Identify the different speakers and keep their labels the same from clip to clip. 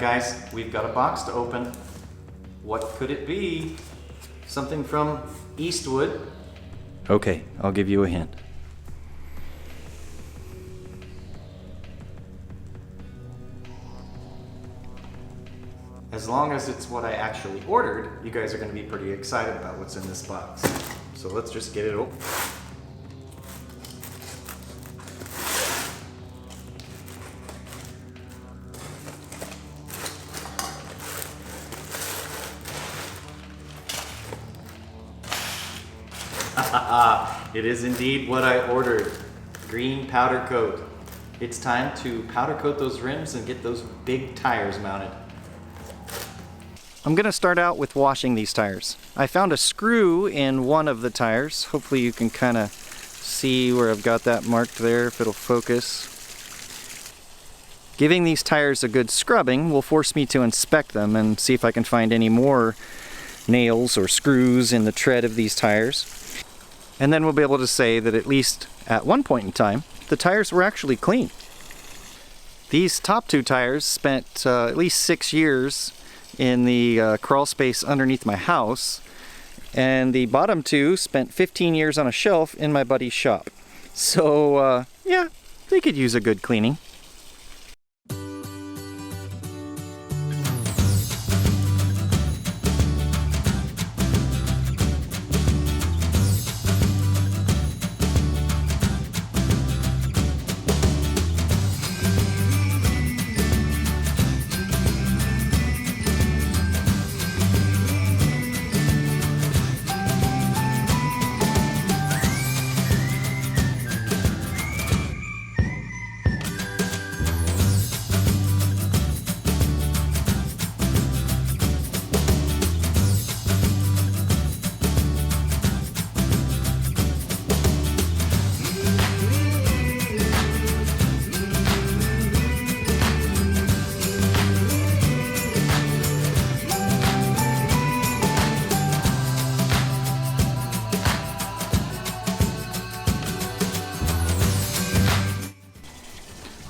Speaker 1: guys, we've got a box to open. What could it be? Something from Eastwood. Okay, I'll give you a hint. As long as it's what I actually ordered, you guys are going to be pretty excited about what's in this box. So let's just get it open. It is indeed what I ordered. Green powder coat. It's time to powder coat those rims and get those big tires mounted. I'm gonna start out with washing these tires. I found a screw in one of the tires. Hopefully you can kind of see where I've got that marked there, if it'll focus. Giving these tires a good scrubbing will force me to inspect them and see if I can find any more nails or screws in the tread of these tires. And then we'll be able to say that at least at one point in time, the tires were actually clean. These top two tires spent at least 6 years in the crawl space underneath my house, and the bottom two spent 15 years on a shelf in my buddy's shop. So yeah, they could use a good cleaning.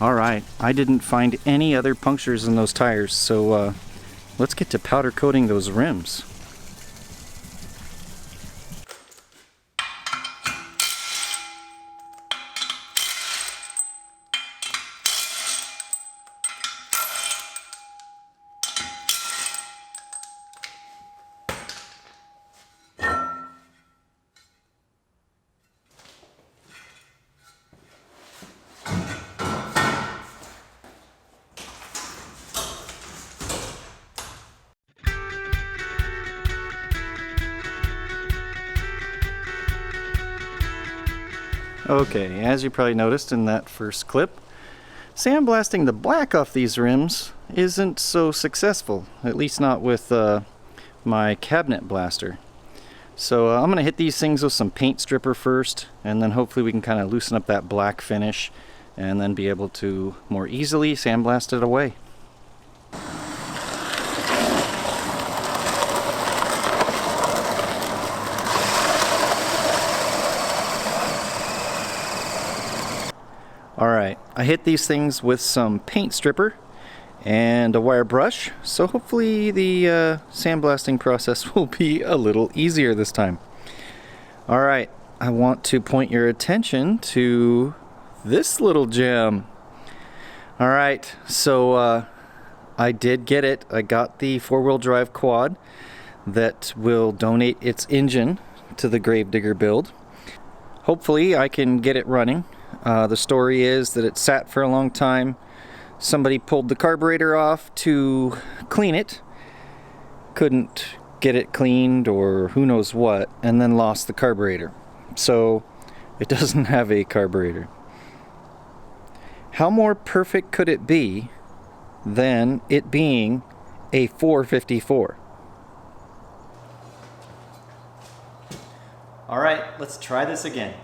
Speaker 1: Alright, I didn't find any other punctures in those tires, so let's get to powder coating those rims. Okay, as you probably noticed in that first clip, sandblasting the black off these rims isn't so successful, at least not with my cabinet blaster. So I'm going to hit these things with some paint stripper first, and then hopefully we can kind of loosen up that black finish and then be able to more easily sandblast it away. Alright, I hit these things with some paint stripper and a wire brush, so hopefully the sandblasting process will be a little easier this time. Alright, I want to point your attention to this little gem. Alright, so I did get it. I got the four-wheel drive quad that will donate its engine to the Gravedigger build. Hopefully I can get it running. The story is that it sat for a long time. Somebody pulled the carburetor off to clean it, couldn't get it cleaned or who knows what, and then lost the carburetor. So it doesn't have a carburetor. How more perfect could it be than it being a 454? All right, let's try this again.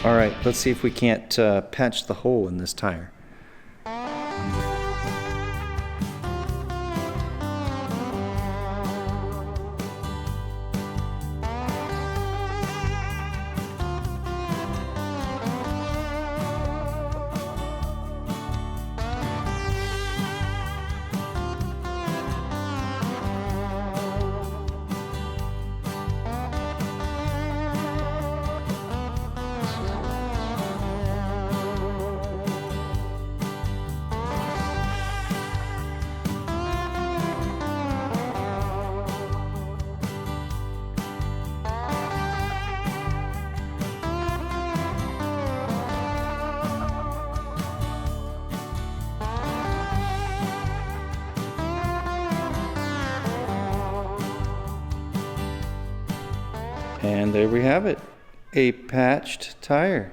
Speaker 1: All right, let's see if we can't patch the hole in this tire. And there we have it, a patched tire.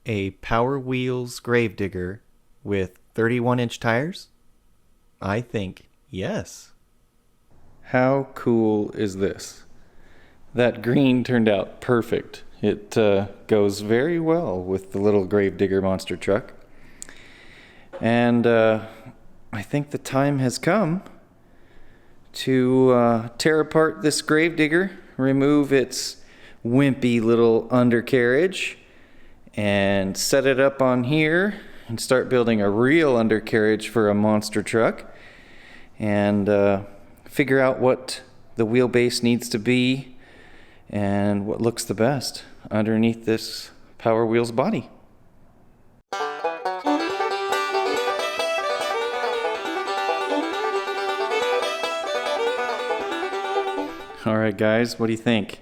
Speaker 1: A Powerwheels gravedigger with 31-inch tires? I think yes. How cool is this? That green turned out perfect. It goes very well with the little gravedigger monster truck. And I think the time has come to tear apart this gravedigger, remove its wimpy little undercarriage, and set it up on here and start building a real undercarriage for a monster truck, and figure out what the wheelbase needs to be and what looks the best underneath this Powerwheels body. All right, guys, what do you think?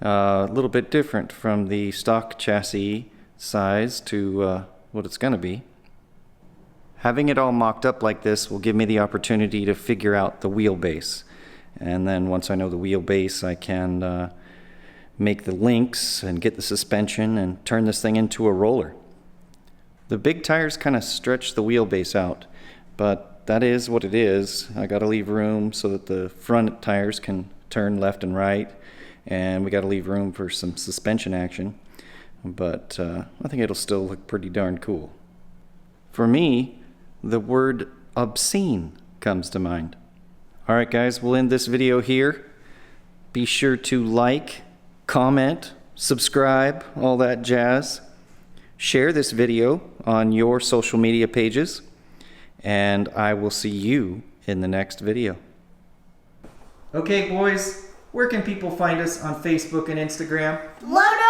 Speaker 1: A little bit different from the stock chassis size to what it's going to be. Having it all mocked up like this will give me the opportunity to figure out the wheelbase. And then once I know the wheelbase, I can make the links and get the suspension and turn this thing into a roller. The big tires kind of stretch the wheelbase out, but that is what it is. I got to leave room so that the front tires can turn left and right, and we got to leave room for some suspension action. But I think it'll still look pretty darn cool. For me, the word obscene comes to mind. All right, guys, we'll end this video here. Be sure to like, comment, subscribe, all that jazz. Share this video on your social media pages, and I will see you in the next video. Okay, boys, where can people find us on Facebook and Instagram?
Speaker 2: Look